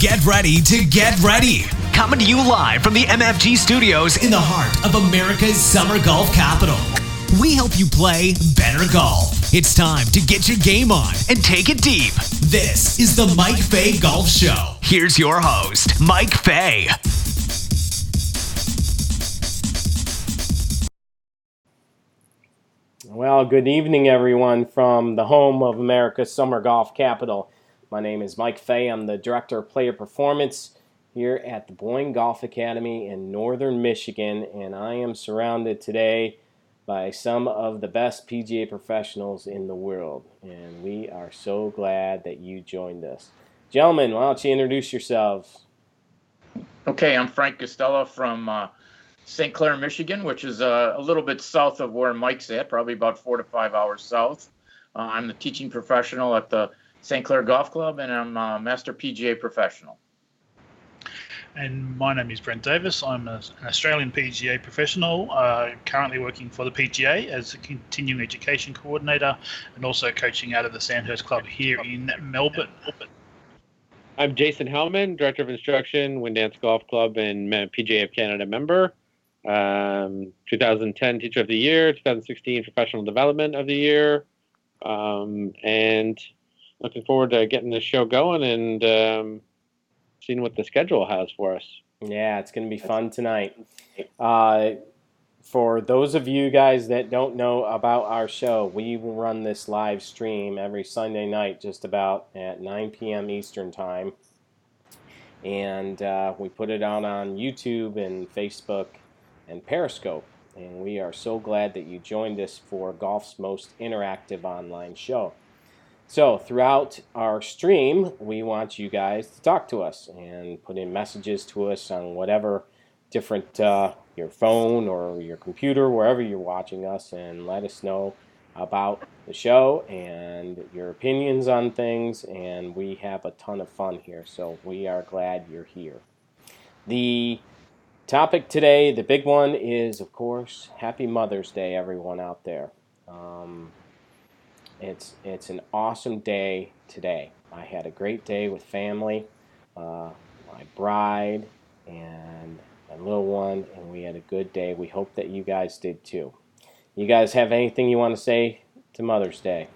Get ready to get ready. Coming to you live from the MFG studios in the heart of America's summer golf capital. We help you play better golf. It's time to get your game on and take it deep. This is the Mike Fay Golf Show. Here's your host, Mike Fay. Well, good evening, everyone, from the home of America's summer golf capital. My name is Mike Fay. I'm the Director of Player Performance here at the Boyne Golf Academy in northern Michigan, and I am surrounded today by some of the best PGA professionals in the world, and we are so glad that you joined us. Gentlemen, why don't you introduce yourselves? Okay, I'm Frank Costello from St. Clair, Michigan, which is a little bit south of where Mike's at, probably about 4 to 5 hours south. I'm the teaching professional at the St. Clair Golf Club, and I'm a Master PGA professional. And my name is Brent Davis. I'm an Australian PGA professional, currently working for the PGA as a continuing education coordinator and also coaching out of the Sandhurst Club here in Melbourne. I'm Jason Hellman, Director of Instruction, Windance Golf Club and PGA of Canada member. 2010 Teacher of the Year, 2016 Professional Development of the Year, and looking forward to getting this show going and seeing what the schedule has for us. Yeah, it's going to be fun tonight. For those of you guys that don't know about our show, we will run this live stream every Sunday night just about at 9 p.m. Eastern Time. And we put it out on YouTube and Facebook and Periscope. And we are so glad that you joined us for golf's most interactive online show. So throughout our stream, we want you guys to talk to us and put in messages to us on whatever different, your phone or your computer, wherever you're watching us, and let us know about the show and your opinions on things, and we have a ton of fun here, so we are glad you're here. The topic today, the big one, is, of course, Happy Mother's Day, everyone out there. It's an awesome day today. I had a great day with family, my bride, and my little one, and we had a good day. We hope that you guys did too. You guys have anything you want to say to Mother's Day?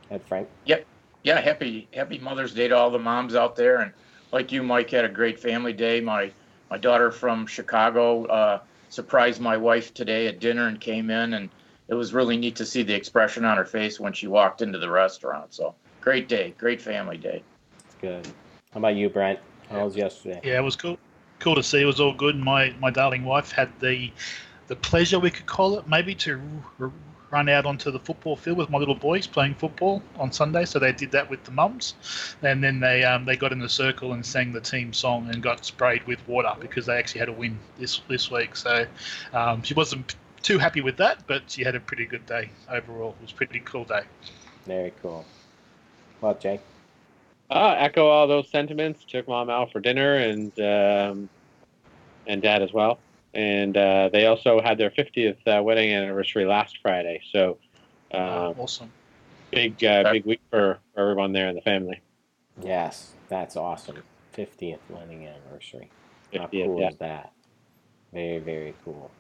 Ed, Frank? Yep. Yeah, happy Mother's Day to all the moms out there. And like you, Mike, had a great family day. My daughter from Chicago surprised my wife today at dinner and came in, and it was really neat to see the expression on her face when she walked into the restaurant. So great day, great family day. That's good. How about you, Brent? How was yesterday? Yeah, it was cool. Cool to see. It was all good. My darling wife had the pleasure, we could call it, maybe, to run out onto the football field with my little boys playing football on Sunday. So they did that with the mums, and then they got in the circle and sang the team song and got sprayed with water because they actually had a win this week. So she wasn't too happy with that, but she had a pretty good day overall. It was a pretty cool day. Very cool. Well, Jay? Echo all those sentiments. Took mom out for dinner and dad as well. And they also had their 50th wedding anniversary last Friday. So awesome. Big week for everyone there in the family. Yes, that's awesome. 50th wedding anniversary. 50th, How cool yeah. is that? Very, very cool.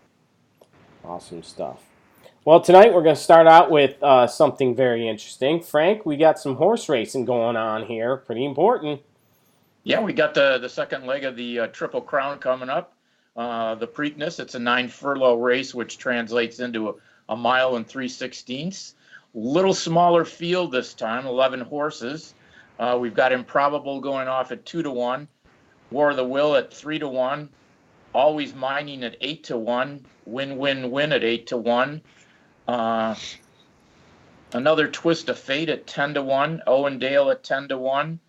Awesome stuff. Well, tonight we're going to start out with something very interesting. Frank, we got some horse racing going on here. Pretty important. Yeah, we got the second leg of the Triple Crown coming up. The Preakness, it's a 9-furlong race, which translates into a mile and 3/16. Little smaller field this time, 11 horses. We've got Improbable going off at 2-1, War of the Will at 3-1, Always Mining at 8-1, Win at 8-1. Another Twist of Fate at 10-1, Owendale at 10-1,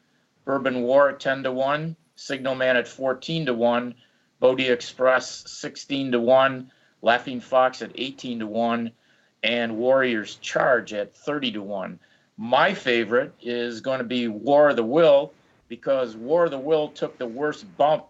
Bourbon War at 10-1, Signal Man at 14-1, Bodie Express 16-1, Laughing Fox at 18-1, and Warriors Charge at 30-1. My favorite is going to be War of the Will, because War of the Will took the worst bump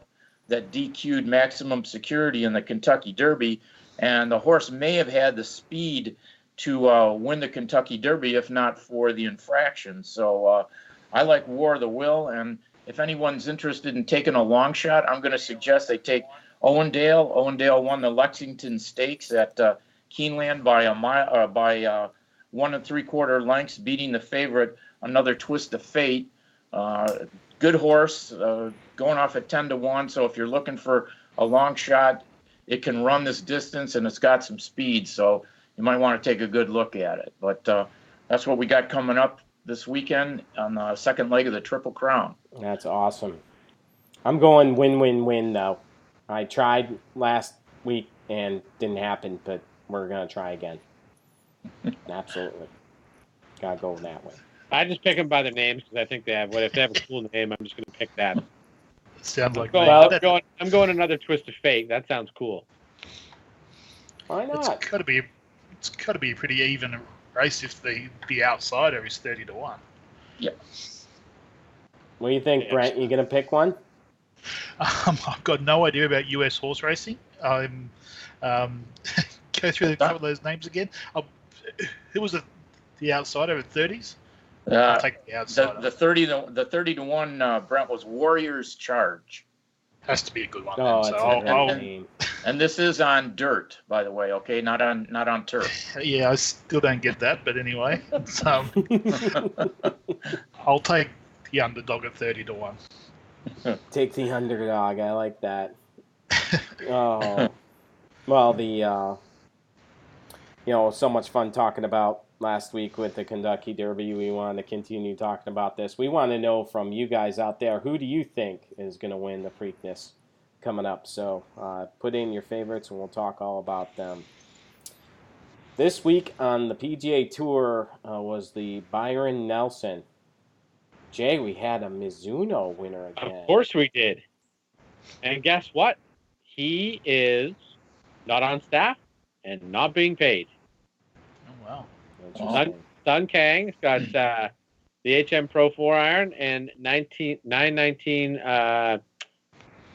that DQ'd Maximum Security in the Kentucky Derby, and the horse may have had the speed to win the Kentucky Derby if not for the infraction. So I like War of the Will, and if anyone's interested in taking a long shot, I'm going to suggest they take Owendale. Owendale won the Lexington Stakes at Keeneland by 1 3/4 lengths, beating the favorite, Another Twist of Fate. Good horse, going off at 10-1. So if you're looking for a long shot, it can run this distance and it's got some speed. So you might want to take a good look at it. But that's what we got coming up this weekend on the second leg of the Triple Crown. That's awesome. I'm going win-win-win, though. I tried last week and didn't happen, but we're going to try again. Absolutely. Got to go that way. I just pick them by the names because I think they have. If they have a cool name, I'm just going to pick that. Sounds like I'm going Another Twist of Fate. That sounds cool. Why not? It's got to be a pretty even race if the outsider is 30-1. Yep. What do you think, Brent? You going to pick one? I've got no idea about US horse racing. I'm go through a couple of those names again. Who was the outsider at 30s? I'll take the outsider. The 30-1 Brent was Warriors Charge. Has to be a good one. Oh, then. And this is on dirt, by the way. Okay, not on turf. Yeah, I still don't get that, but anyway, I'll take the underdog at 30-1. Take the underdog. I like that. Oh, well, so much fun talking about last week with the Kentucky Derby. We want to continue talking about this. We want to know from you guys out there, who do you think is going to win the Preakness coming up? So put in your favorites and we'll talk all about them. This week on the PGA Tour was the Byron Nelson. Jay, we had a Mizuno winner again. Of course we did. And guess what? He is not on staff and not being paid. Oh, wow. Sun Kang's got the HM Pro 4 iron and 919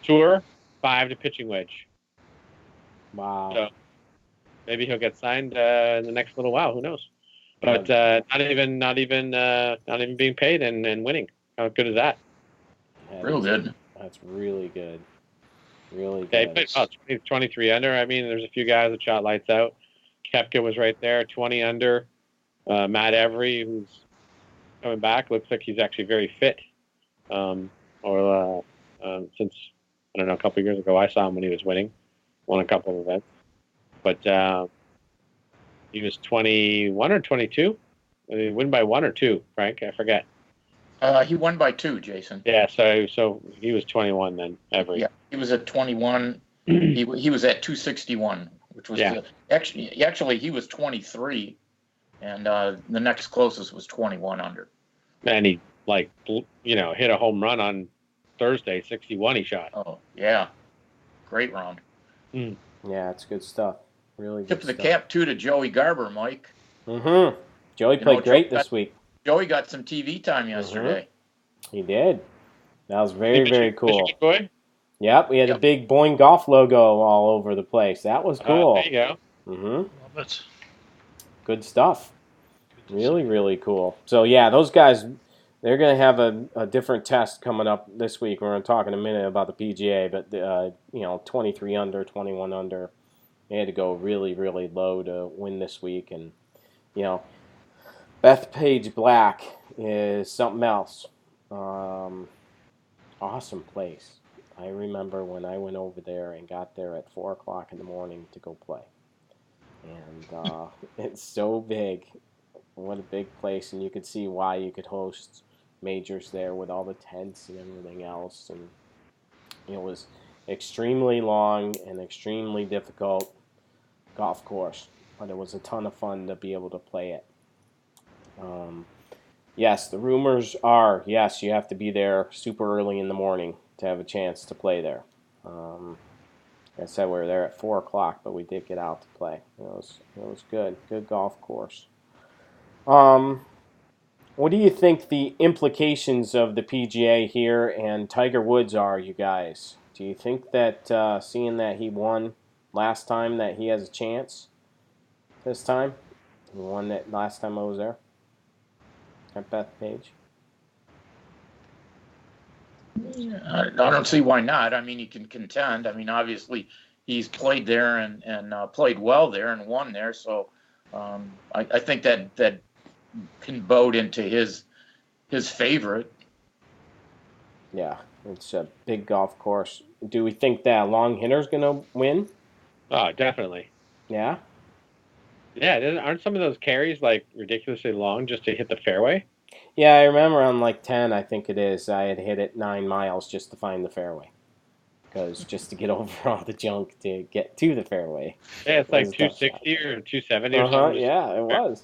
Tour 5 to pitching wedge. Wow. So maybe he'll get signed in the next little while. Who knows? But not even being paid and winning. How good is that? Real good. That's really good. Really good. Yeah, he played well, 23 under. I mean, there's a few guys that shot lights out. Koepka was right there, 20 under. Matt Every, who's coming back, looks like he's actually very fit. Since, I don't know, a couple of years ago, I saw him when he was winning. Won a couple of events. But he was 21 or 22? Did he win by 1 or 2, Frank? I forget. He won by 2, Jason. Yeah, so he was 21 then, Every. Yeah, he was at 21. he was at 261, which was actually he was 23, and the next closest was 21 under. And he hit a home run on Thursday, 61 he shot. Oh yeah, great round. Yeah, it's good stuff. Really good Tip of the stuff. cap too to Joey Garber, Mike. Mm-hmm. Joey played great this week. Joey got some TV time yesterday. He did. That was very, very cool. Michigan boy? Yep, we had a big Boeing Golf logo all over the place. That was cool. There you go. Mm-hmm. Love it. Good stuff. Really, really cool. So, yeah, those guys, they're going to have a different test coming up this week. We're going to talk in a minute about the PGA, but, 23 under, 21 under. They had to go really, really low to win this week. And, Bethpage Black is something else. Awesome place. I remember when I went over there and got there at 4 o'clock in the morning to go play. And it's so big. What a big place. And you could see why you could host majors there with all the tents and everything else. And it was extremely long and extremely difficult golf course. But it was a ton of fun to be able to play it. Yes, the rumors are, yes, you have to be there super early in the morning to have a chance to play there. Like I said, we were there at 4 o'clock, but we did get out to play. It was good. Good golf course. What do you think the implications of the PGA here and Tiger Woods are, you guys? Do you think that seeing that he won last time that he has a chance this time? He won that last time I was there at Bethpage. I don't see why not. I mean, he can contend. I mean, obviously, he's played there and played well there and won there. So I think that can bode into his favorite. Yeah, it's a big golf course. Do we think that long hitter's going to win? Oh, definitely. Yeah? Yeah, aren't some of those carries like ridiculously long just to hit the fairway? Yeah, I remember on like 10, I think it is, I had hit it 9 miles just to find the fairway. Because just to get over all the junk to get to the fairway. Yeah, it's like 260 or 270 or something. Yeah, it was.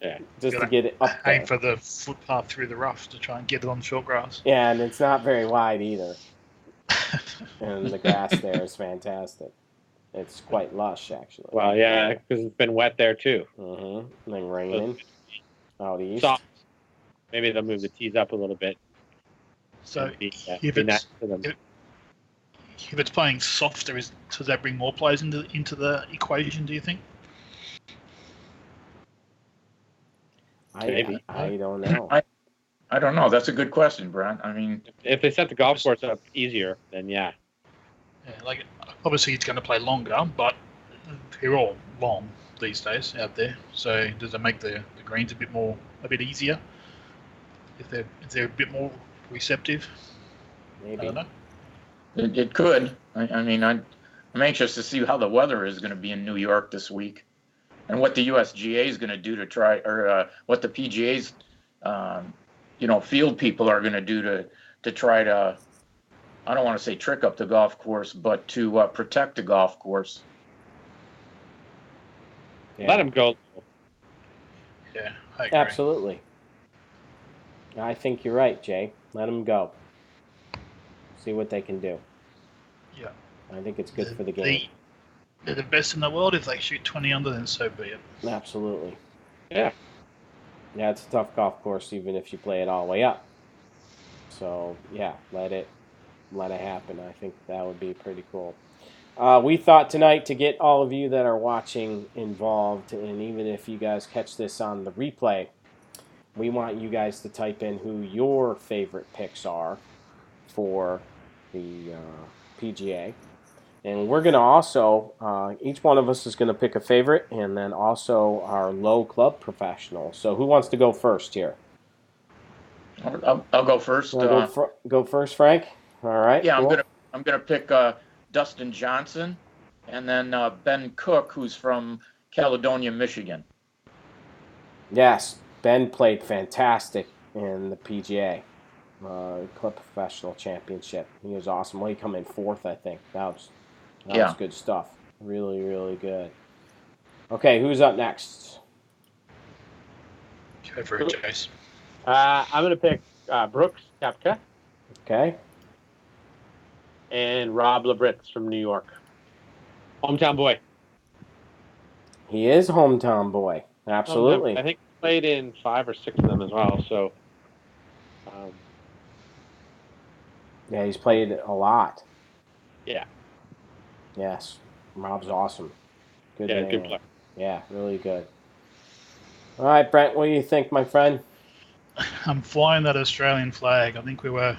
Yeah. Just to get it up there. Aim for the footpath through the rough to try and get it on short grass. Yeah, and it's not very wide either. And the grass there is fantastic. It's quite lush, actually. Well, yeah, because it's been wet there too. Mm-hmm. And raining out east. Soft. Maybe they'll move the tees up a little bit. So if it's playing softer, does that bring more players into the equation, do you think? I don't know. I don't know. That's a good question, Brent. I mean, if they set the golf course up easier, then yeah. Yeah, like obviously it's going to play longer, but they're all long these days out there. So does it make the greens a bit easier? If they're a bit more receptive? Maybe. I don't know. It could. I mean, I'm anxious to see how the weather is going to be in New York this week, and what the USGA is going to do to try, or what the PGA's, field people are going to do to try to, I don't want to say trick up the golf course, but to protect the golf course. Yeah. Let them go. Yeah, I agree. Absolutely. I think you're right, Jay. Let them go. See what they can do. Yeah. I think it's good for the game. They're the best in the world. If they shoot 20 under, then so be it. Absolutely. Yeah. Yeah, it's a tough golf course, even if you play it all the way up. So, yeah, let it happen. I think that would be pretty cool. We thought tonight to get all of you that are watching involved, and even if you guys catch this on the replay, we want you guys to type in who your favorite picks are for the PGA. And we're going to also, each one of us is going to pick a favorite, and then also our low club professional. So who wants to go first here? I'll go first. Go first, Frank? All right. Yeah, cool. I'm gonna pick Dustin Johnson, and then Ben Cook, who's from Caledonia, Michigan. Yes, Ben played fantastic in the PGA Club Professional Championship. He was awesome. Well, he come in fourth, I think. That was good stuff. Really, really good. Okay, who's up next? Go for it, Jace. I'm going to pick Brooks Koepka. Okay. And Rob Labritz from New York. Hometown boy. He is hometown boy. Absolutely. I think he played in 5 or 6 of them as well. So, yeah, he's played a lot. Yeah. Yes. Rob's awesome. Good man. Good player. Yeah, really good. All right, Brent, what do you think, my friend? I'm flying that Australian flag. I think we were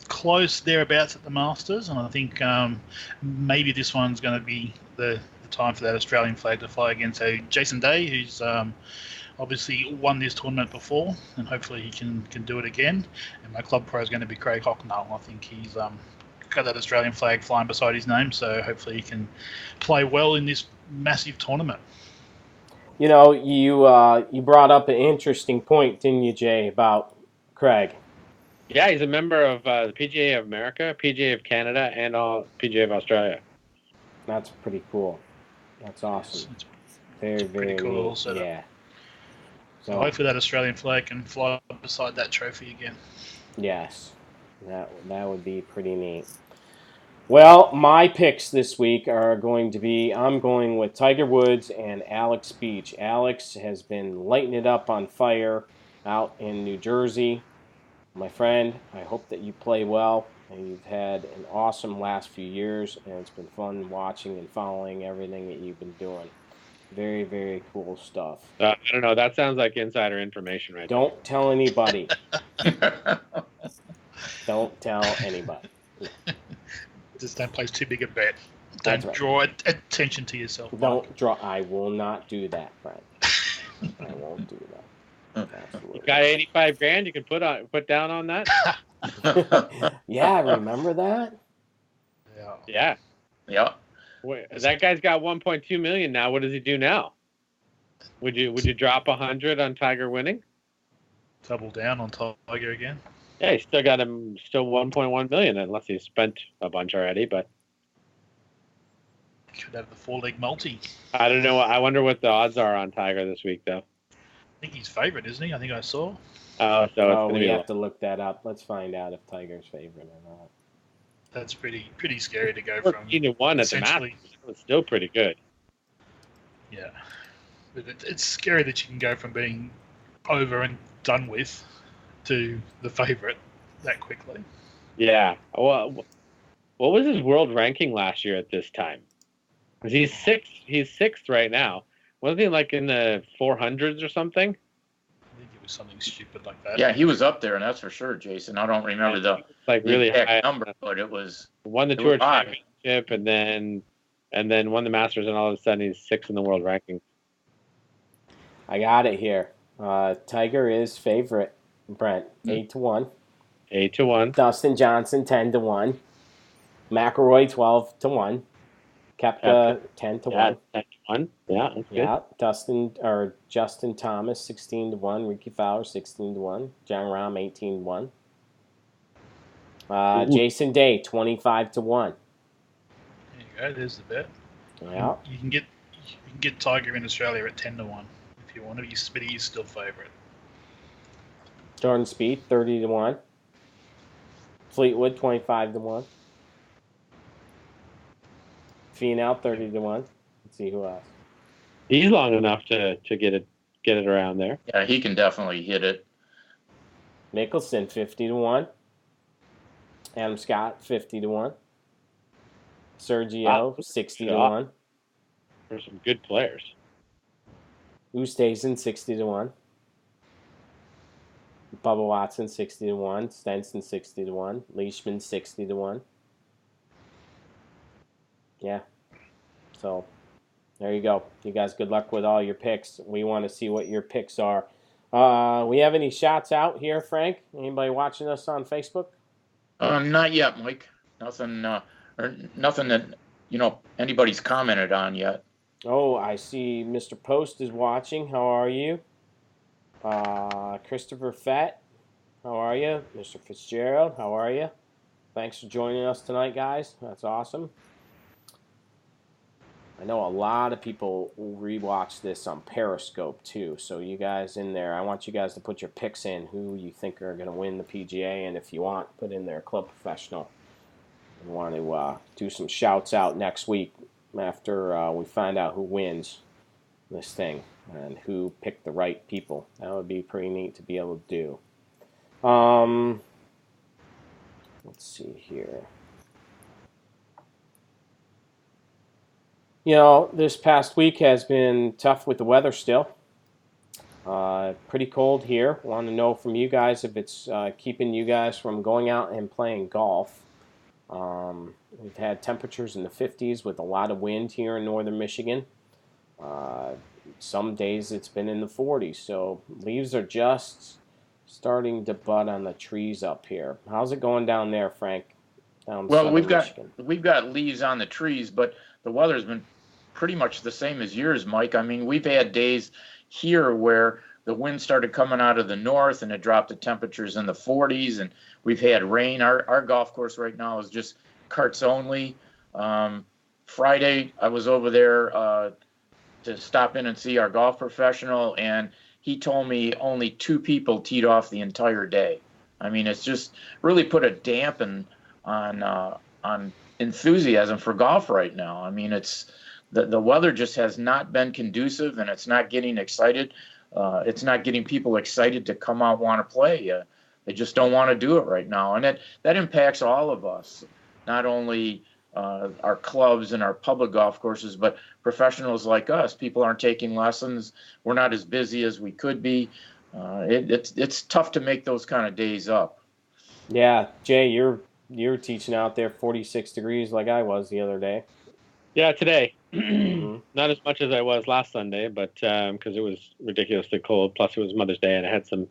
close thereabouts at the Masters, and I think maybe this one's going to be the time for that Australian flag to fly again. So Jason Day, who's obviously won this tournament before, and hopefully he can do it again. And my club pro is going to be Craig Hocknall. I think he's got that Australian flag flying beside his name, so hopefully he can play well in this massive tournament. You know, you brought up an interesting point, didn't you, Jay, about Craig? Yeah, he's a member of the PGA of America, PGA of Canada, and PGA of Australia. That's pretty cool. That's awesome. It's Very, very pretty cool. neat. Setup. Yeah. So hopefully that Australian flag can fly beside that trophy again. Yes, that would be pretty neat. Well, my picks this week are going to be, I'm going with Tiger Woods and Alex Beach. Alex has been lighting it up on fire out in New Jersey. My friend, I hope that you play well, and you've had an awesome last few years, and it's been fun watching and following everything that you've been doing. Very, very cool stuff. I don't know. That sounds like insider information right Don't tell anybody. Don't tell anybody. Just don't place too big a bet. That's Don't right. draw attention to yourself. Don't draw. I will not do that, Brent. I won't do that. Absolutely. You got 85 grand you can put down on that? Yeah, remember that? Yeah. Yeah. Wait, that guy's got 1.2 million now. What does he do now? Would you drop 100 on Tiger winning? Double down on Tiger again. Yeah, he's still got him 1.1 million unless he's spent a bunch already. But Could have the 4-leg multi. I don't know. I wonder what the odds are on Tiger this week, though. I think he's favourite, isn't he? I think I saw. Oh, so it's going to we be have to look that up. Let's find out if Tiger's favorite or not. That's pretty scary to go from. 14-1 at the Masters. It's still pretty good. Yeah, but it's scary that you can go from being over and done with to the favourite that quickly. Yeah. Well, what was his world ranking last year at this time? Because he's sixth. He's sixth right now. Wasn't he like in the 400s or something? I think it was something stupid like that. Yeah, he was up there, and that's for sure, Jason. I don't remember the really exact high number, but it was won the Tour Championship and then won the Masters, and all of a sudden he's sixth in the world ranking. I got it here. Tiger is favorite. Brent 8-1. 8-1. Dustin Johnson 10-1. McIlroy 12-1. Koepka 10-1. 10-1. Yeah, that's good. Yeah, Justin Thomas 16-1. Ricky Fowler 16-1. John Rahm 18-1. Jason Day 25-1. There you go. There's the bet. Yeah. You can get Tiger in Australia at 10-1 if you want to. But he's still favourite. Jordan Spieth 30-1. Fleetwood 25-1. Finau 30-1. Let's see who else. He's long enough to get it around there. Yeah, he can definitely hit it. Mickelson 50-1. Adam Scott 50-1. Sergio 60-1. There's some good players. Oosthuizen 60-1. Bubba Watson 60-1. Stenson 60-1. Leishman 60-1. Yeah. So there you go. You guys, good luck with all your picks. We want to see what your picks are. We have any shots out here, Frank? Anybody watching us on Facebook? Not yet, Mike. Nothing that anybody's commented on yet. Oh, I see Mr. Post is watching. How are you? Christopher Fett, how are you? Mr. Fitzgerald, how are you? Thanks for joining us tonight, guys. That's awesome. I know a lot of people rewatch this on Periscope too. So you guys in there, I want you guys to put your picks in, who you think are going to win the PGA, and if you want, put in their club professional. We want to do some shouts out next week after we find out who wins this thing and who picked the right people. That would be pretty neat to be able to do. Let's see here. You know, this past week has been tough with the weather still. Pretty cold here. Want to know from you guys if it's keeping you guys from going out and playing golf. We've had temperatures in the 50s with a lot of wind here in northern Michigan. Some days it's been in the 40s, so leaves are just starting to bud on the trees up here. How's it going down there, Frank? Well, we've got leaves on the trees, but the weather's been pretty much the same as yours, Mike. I mean, we've had days here where the wind started coming out of the north and it dropped the temperatures in the 40s, and we've had rain. Our golf course right now is just carts only. Friday, I was over there to stop in and see our golf professional, and he told me only 2 people teed off the entire day. I mean, it's just really put a dampen on enthusiasm for golf right now. I mean, it's the weather just has not been conducive, and it's not getting excited. It's not getting people excited to come out and want to play. They just don't want to do it right now, and that impacts all of us, not only our clubs and our public golf courses, but professionals like us. People aren't taking lessons. We're not as busy as we could be. It's tough to make those kind of days up. Yeah, Jay, you're teaching out there 46 degrees like I was the other day. Yeah, today. Mm-hmm. Not as much as I was last Sunday, but because it was ridiculously cold. Plus, it was Mother's Day, and I had some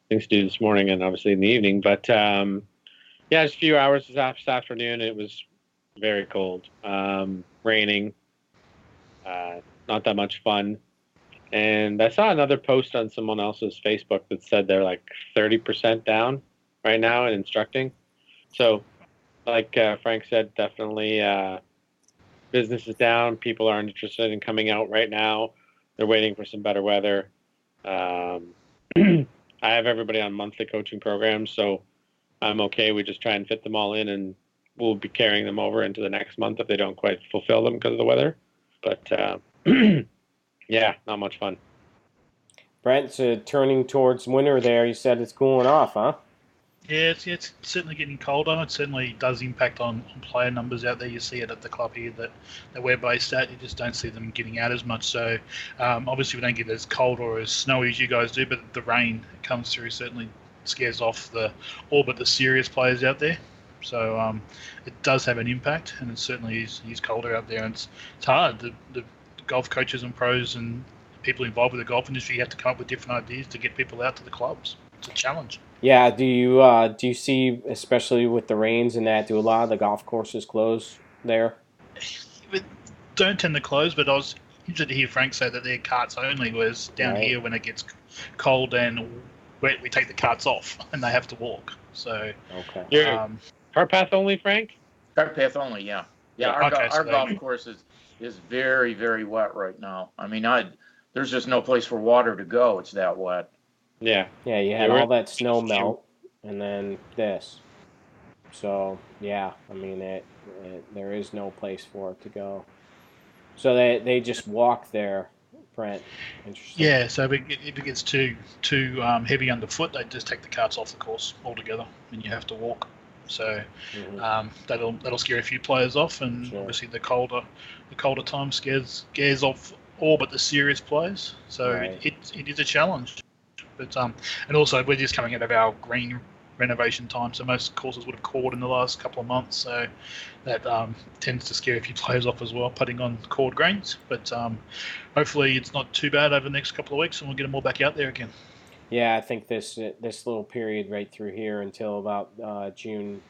things to do this morning and obviously in the evening. But yeah, just a few hours this afternoon. It was very cold, raining, not that much fun. And I saw another post on someone else's Facebook that said they're like 30% down right now in instructing. So, like Frank said, definitely business is down. People aren't interested in coming out right now. They're waiting for some better weather. I have everybody on monthly coaching programs, so I'm okay. We just try and fit them all in, and we'll be carrying them over into the next month if they don't quite fulfill them because of the weather. But yeah, not much fun. Brent, turning towards winter there, you said it's cooling off, huh? Yeah, it's certainly getting colder. It certainly does impact on player numbers out there. You see it at the club here that we're based at. You just don't see them getting out as much. So obviously we don't get as cold or as snowy as you guys do, but the rain that comes through certainly scares off all but the serious players out there. So it does have an impact, and it certainly is colder out there. And it's hard. The golf coaches and pros and people involved with the golf industry have to come up with different ideas to get people out to the clubs. It's a challenge. Yeah, do you see, especially with the rains and that, do a lot of the golf courses close there? It don't tend to close, but I was interested to hear Frank say that they're carts only, whereas down here when it gets cold and wet, we take the carts off and they have to walk. So okay, Cart path only, Frank? Cart path only, yeah. Yeah, our golf course is very, very wet right now. I mean, there's just no place for water to go. It's that wet. Yeah, you had all that snow melt, and then this. So yeah, I mean, there is no place for it to go. So they just walk there, Brent. Interesting. Yeah, so if it gets too heavy underfoot, they just take the carts off the course altogether, and you have to walk. So that'll scare a few players off, and obviously the colder time scares off all but the serious players. So it is a challenge. But and also we're just coming out of our green renovation time, so most courses would have cored in the last couple of months, so that tends to scare a few players off as well, putting on cored greens. But hopefully it's not too bad over the next couple of weeks, and we'll get them all back out there again. Yeah, I think this little period right through here until about June,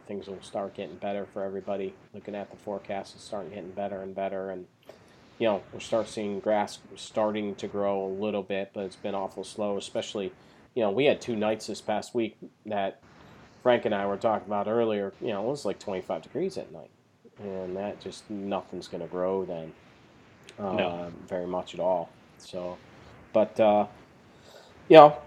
things will start getting better for everybody. Looking at the forecast, it's starting getting better and better, and we'll start seeing grass starting to grow a little bit, but it's been awful slow, especially, we had 2 nights this past week that Frank and I were talking about earlier. It was like 25 degrees at night, and that just, nothing's going to grow then very much at all. So, but,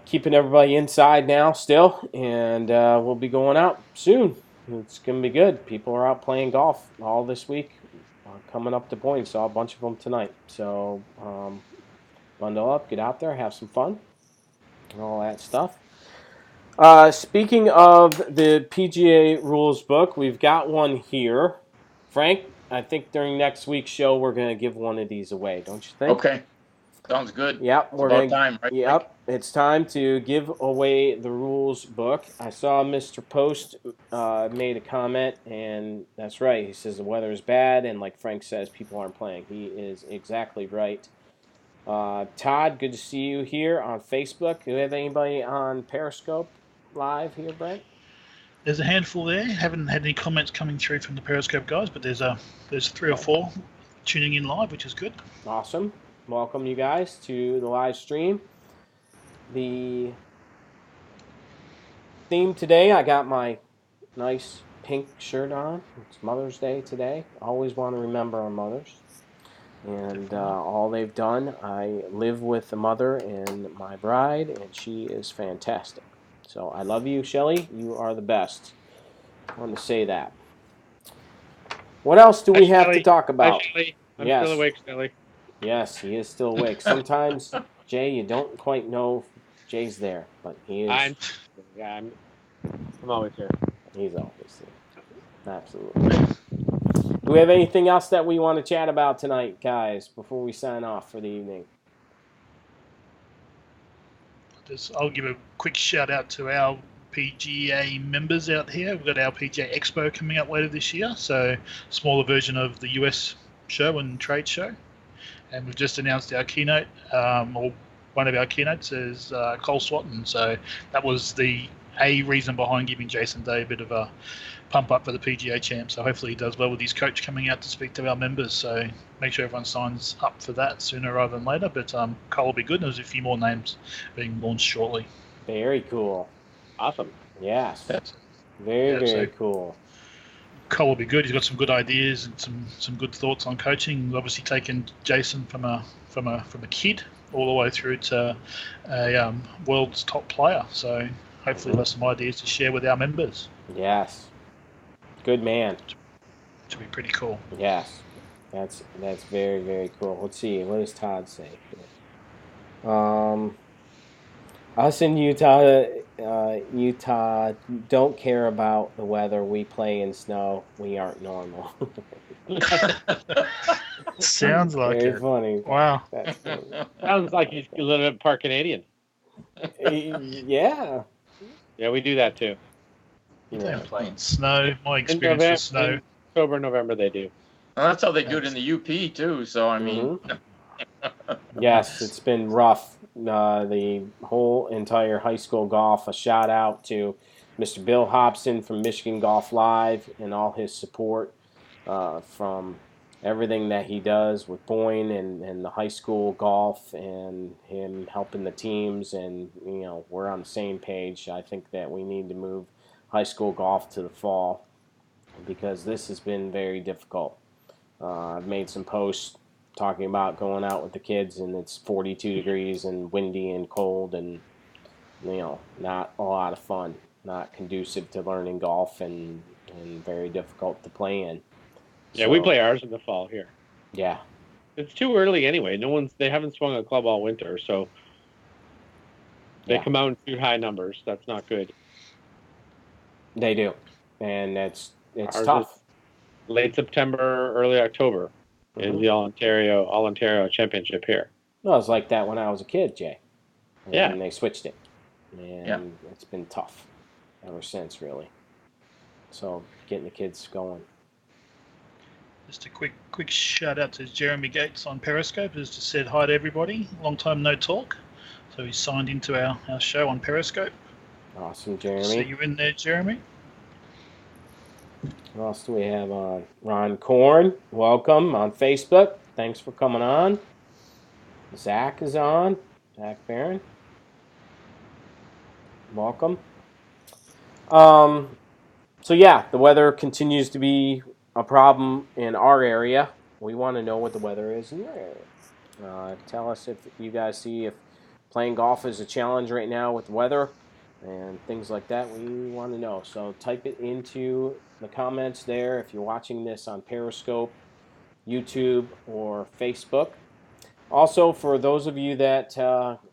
keeping everybody inside now still, and we'll be going out soon. It's going to be good. People are out playing golf all this week. Coming up to Boyne, saw a bunch of them tonight. So bundle up, get out there, have some fun, and all that stuff. Speaking of the PGA rules book, we've got one here. Frank, I think during next week's show we're going to give one of these away, don't you think? Okay. Sounds good. Yep, it's about time, right? Yep, it's time to give away the rules book. I saw Mr. Post made a comment, and that's right. He says the weather is bad, and like Frank says, people aren't playing. He is exactly right. Todd, good to see you here on Facebook. Do we have anybody on Periscope live here, Brent? There's a handful there. Haven't had any comments coming through from the Periscope guys, but there's 3 or 4 tuning in live, which is good. Awesome. Welcome you guys to the live stream. The theme today, I got my nice pink shirt on. It's Mother's Day today. Always want to remember our mothers. And all they've done, I live with the mother and my bride, and she is fantastic. So I love you, Shelly. You are the best. I want to say that. What else do we have to talk about? Hi, Shelly. I'm still awake, Shelly. Yes, he is still awake. Sometimes, Jay, you don't quite know if Jay's there, but he is. I'm always here. He's always there. Absolutely. Do we have anything else that we want to chat about tonight, guys, before we sign off for the evening? I'll give a quick shout out to our PGA members out here. We've got our PGA Expo coming up later this year, so smaller version of the US show and trade show. And we've just announced our keynote, or one of our keynotes is Cole Swatton. So that was the reason behind giving Jason Day a bit of a pump up for the PGA champ. So hopefully he does well with his coach coming out to speak to our members. So make sure everyone signs up for that sooner rather than later. But Cole will be good. There's a few more names being launched shortly. Very cool. Awesome. Yes. That's, Very cool. Cole will be good. He's got some good ideas and some good thoughts on coaching. Obviously taken Jason from a kid all the way through to a world's top player. So hopefully he'll have some ideas to share with our members. Yes. Good man. To be pretty cool. Yes. That's very, very cool. Let's see. What does Todd say? Us in Utah don't care about the weather. We play in snow. We aren't normal. Sounds like very it. Funny. Wow. That's funny. Sounds like he's a little bit part Canadian. Yeah. Yeah, we do that too. You don't play in snow. My experience with snow. In October, November, they do. Well, that's how they do it in the UP too. So I mean, Yes, it's been rough. The whole entire high school golf. A shout out to Mr. Bill Hobson from Michigan Golf Live and all his support from everything that he does with Boyne and the high school golf and him helping the teams. And, you know, we're on the same page. I think that we need to move high school golf to the fall because this has been very difficult. I've made some posts talking about going out with the kids and it's 42 degrees and windy and cold and, you know, not a lot of fun, not conducive to learning golf and very difficult to play in. Yeah, we play ours in the fall here. Yeah. It's too early anyway. They haven't swung a club all winter, so they come out in too high numbers. That's not good. They do. And it's ours tough. Late September, early October. In the All Ontario Championship here. No, it was like that when I was a kid, Jay. And they switched it. And it's been tough ever since, really. So, getting the kids going. Just a quick shout out to Jeremy Gates on Periscope, who's just said hi to everybody. Long time no talk. So he's signed into our show on Periscope. Awesome, Jeremy. See you in there, Jeremy. What else do we have on? Ron Korn, welcome on Facebook. Thanks for coming on. Zach is on. Zach Barron. Welcome. So yeah, the weather continues to be a problem in our area. We want to know what the weather is in your area. Tell us if you guys see if playing golf is a challenge right now with the weather and things like that. We want to know. So type it into the comments there if you're watching this on Periscope, YouTube, or Facebook. Also, for those of you that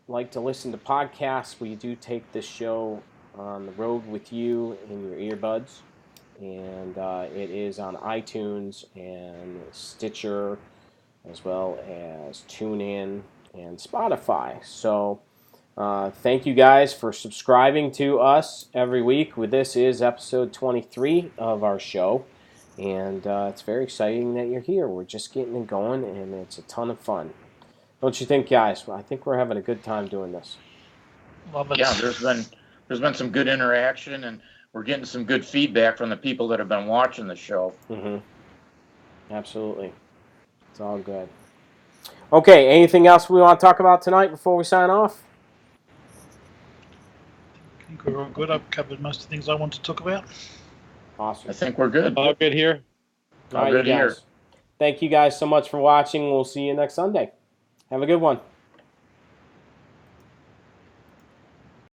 like to listen to podcasts, we do take this show on the road with you in your earbuds. And it is on iTunes and Stitcher, as well as TuneIn and Spotify. So thank you guys for subscribing to us every week. This is episode 23 of our show, and it's very exciting that you're here. We're just getting it going, and it's a ton of fun. Don't you think, guys? I think we're having a good time doing this. Love it. Yeah, there's been some good interaction, and we're getting some good feedback from the people that have been watching the show. Mm-hmm. Absolutely. It's all good. Okay, anything else we want to talk about tonight before we sign off? I think we're all good. I've covered most of the things I want to talk about. Awesome. I think we're good. All good here. All right, good you guys. here. Thank you guys so much for watching. We'll see you next Sunday. Have a good one.